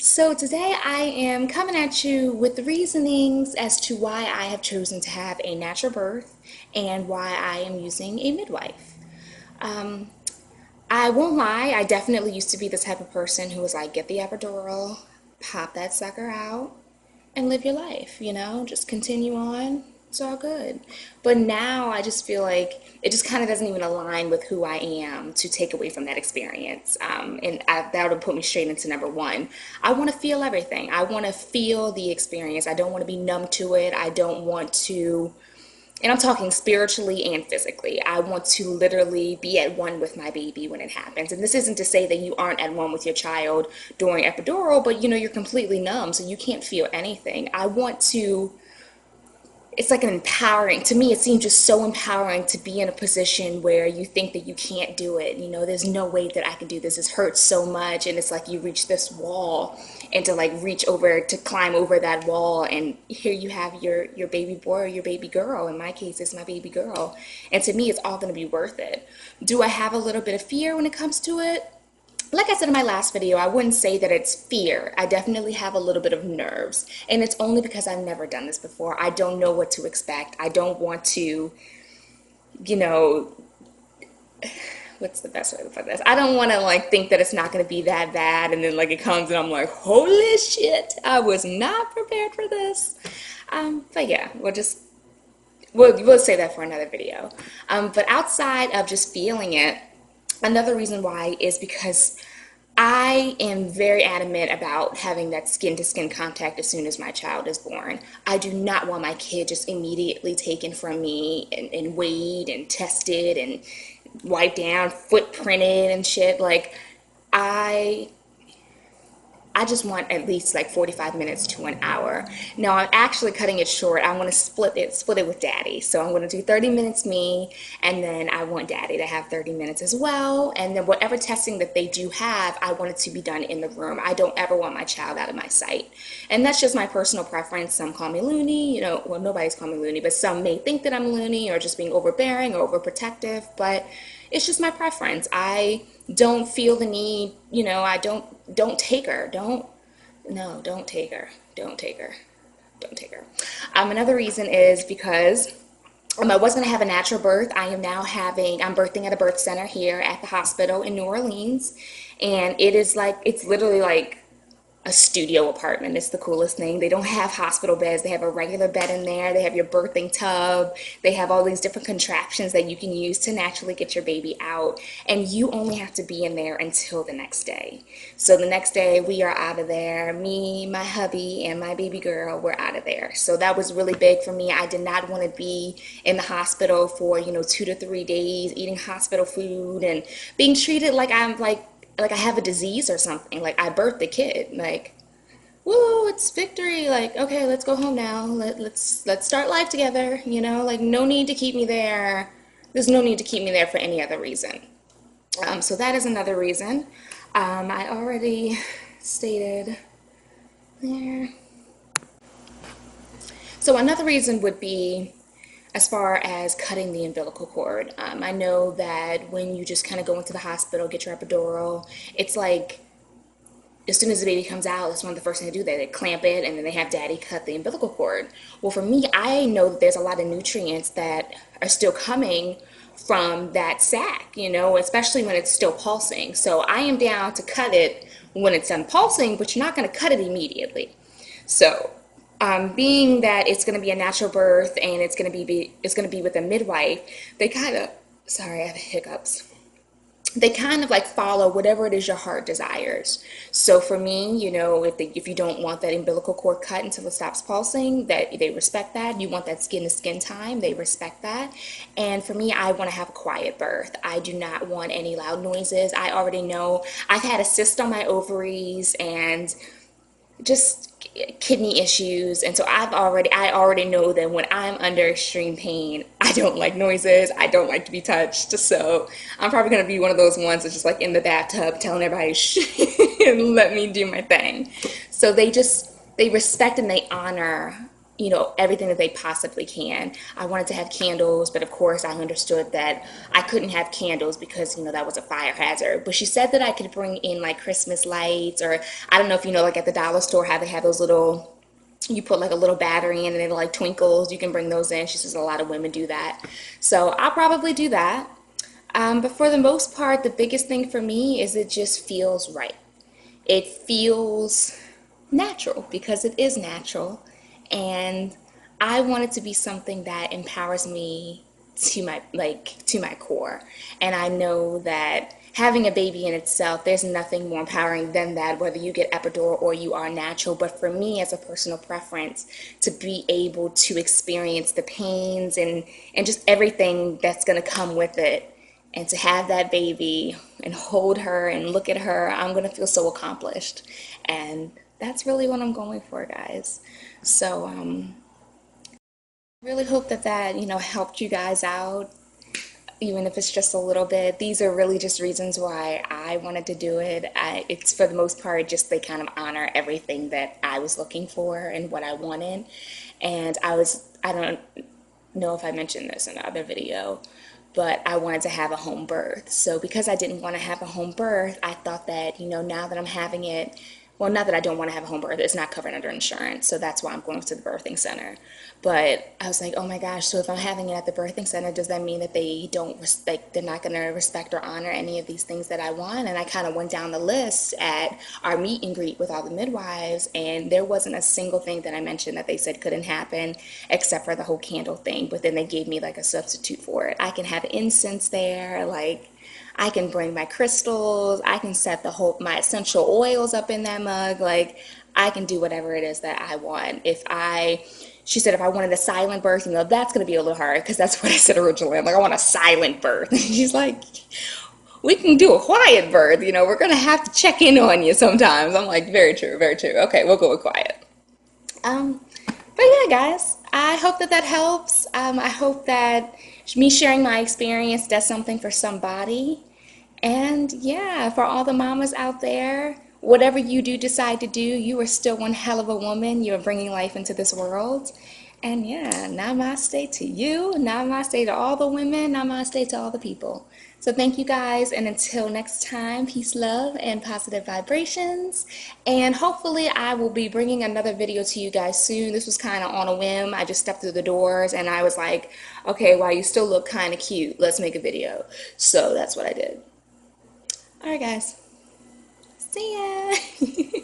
So today I am coming at you with the reasonings as to why I have chosen to have a natural birth and why I am using a midwife. Um, I won't lie, I definitely used to be the type of person who was like, get the epidural, pop that sucker out, and live your life, just continue on. It's all good. But now I just feel like it just kind of doesn't even align with who I am to take away from that experience. That would put me straight into number one. I want to feel everything. I want to feel the experience. I don't want to be numb to it. I don't want to, and I'm talking spiritually and physically. I want to literally be at one with my baby when it happens. And this isn't to say that you aren't at one with your child during epidural, but you're completely numb, so you can't feel anything. I want to, it's like an empowering, to me, it seems just so empowering to be in a position where you think that you can't do it. There's no way that I can do this. It hurts so much. And it's like you reach this wall and to like reach over, to climb over that wall. And here you have your baby boy or your baby girl. In my case, it's my baby girl. And to me, it's all going to be worth it. Do I have a little bit of fear when it comes to it? Like I said in my last video, I wouldn't say that it's fear. I definitely have a little bit of nerves. And it's only because I've never done this before. I don't know what to expect. I don't want to, you know, what's the best way to put this? I don't want to like think that it's not going to be that bad. And then like it comes and I'm like, holy shit, I was not prepared for this. But yeah, we'll say that for another video. But outside of just feeling it, another reason why is because I am very adamant about having that skin to skin contact as soon as my child is born. I do not want my kid just immediately taken from me and weighed and tested and wiped down, footprinted and shit. Like, I I just want at least like 45 minutes to an hour. Now I'm actually cutting it short. I want to split it with daddy. So I'm going to do 30 minutes me, and then I want daddy to have 30 minutes as well. And then whatever testing that they do have, I want it to be done in the room. I don't ever want my child out of my sight. And that's just my personal preference. Some call me loony, well, nobody's called me loony, but some may think that I'm loony or just being overbearing or overprotective, but it's just my preference. I don't feel the need, I don't take her. Don't take her. Don't take her. Don't take her. Another reason is because I was going to have a natural birth. I'm birthing at a birth center here at the hospital in New Orleans. And it's literally like a studio apartment. It's the coolest thing. They don't have hospital beds. They have a regular bed in there. They have your birthing tub. They have all these different contraptions that you can use to naturally get your baby out. And you only have to be in there until the next day. So the next day we are out of there. Me, my hubby, and my baby girl, we're out of there. So that was really big for me. I did not want to be in the hospital for, 2 to 3 days, eating hospital food and being treated like I'm like I have a disease or something. Like I birthed the kid. Like, woo, it's victory. Like, okay, let's go home now. Let's start life together. Like no need to keep me there. There's no need to keep me there for any other reason. So that is another reason. I already stated there. So another reason would be as far as cutting the umbilical cord. I know that when you just kind of go into the hospital, get your epidural, it's like as soon as the baby comes out, that's one of the first things they do. They clamp it and then they have daddy cut the umbilical cord. Well, for me, I know that there's a lot of nutrients that are still coming from that sac, especially when it's still pulsing. So I am down to cut it when it's done pulsing, but you're not going to cut it immediately. So being that it's going to be a natural birth and it's going to be with a midwife, they kind of, sorry, I have hiccups. They kind of like follow whatever it is your heart desires. So for me, if you don't want that umbilical cord cut until it stops pulsing, that they respect that. You want that skin to skin time, they respect that. And for me, I want to have a quiet birth. I do not want any loud noises. I already know I've had a cyst on my ovaries and just kidney issues, and so I already know that when I'm under extreme pain, I don't like noises, I don't like to be touched. So I'm probably going to be one of those ones that's just like in the bathtub telling everybody shh and let me do my thing. So they respect and they honor everything that they possibly can. I wanted to have candles, but of course I understood that I couldn't have candles because, that was a fire hazard. But she said that I could bring in like Christmas lights, or I don't know if like at the dollar store how they have those little, you put like a little battery in and it like twinkles. You can bring those in. She says a lot of women do that. So I'll probably do that. But for the most part, the biggest thing for me is it just feels right. It feels natural because it is natural. And I want it to be something that empowers me to my core. And I know that having a baby in itself, there's nothing more empowering than that, whether you get epidural or you are natural. But for me, as a personal preference, to be able to experience the pains and just everything that's going to come with it, and to have that baby and hold her and look at her, I'm going to feel so accomplished. And that's really what I'm going for, guys. So, really hope that helped you guys out, even if it's just a little bit. These are really just reasons why I wanted to do it. It's for the most part just they kind of honor everything that I was looking for and what I wanted. And I don't know if I mentioned this in another video, but I wanted to have a home birth. So because I didn't want to have a home birth, I thought that, now that I'm having it, well, not that I don't want to have a home birth, it's not covered under insurance, so that's why I'm going to the birthing center. But I was like, oh my gosh, so if I'm having it at the birthing center, does that mean that they're not going to respect or honor any of these things that I want? And I kind of went down the list at our meet and greet with all the midwives, and there wasn't a single thing that I mentioned that they said couldn't happen, except for the whole candle thing. But then they gave me like a substitute for it. I can have incense there, like I can bring my crystals, I can set my essential oils up in that mug, like I can do whatever it is that I want. She said if I wanted a silent birth, that's going to be a little hard because that's what I said originally. I'm like, I want a silent birth. And she's like, we can do a quiet birth, we're going to have to check in on you sometimes. I'm like, very true, very true. Okay, we'll go with quiet. But yeah, guys, I hope that helps. I hope that me sharing my experience does something for somebody. And yeah, for all the mamas out there, whatever you do decide to do, you are still one hell of a woman. You are bringing life into this world. And yeah, namaste to you, namaste to all the women, namaste to all the people. So thank you guys, and until next time, peace, love, and positive vibrations. And hopefully I will be bringing another video to you guys soon. This was kind of on a whim. I just stepped through the doors and I was like, okay, wow, you still look kind of cute. Let's make a video. So that's what I did. All right, guys. See ya.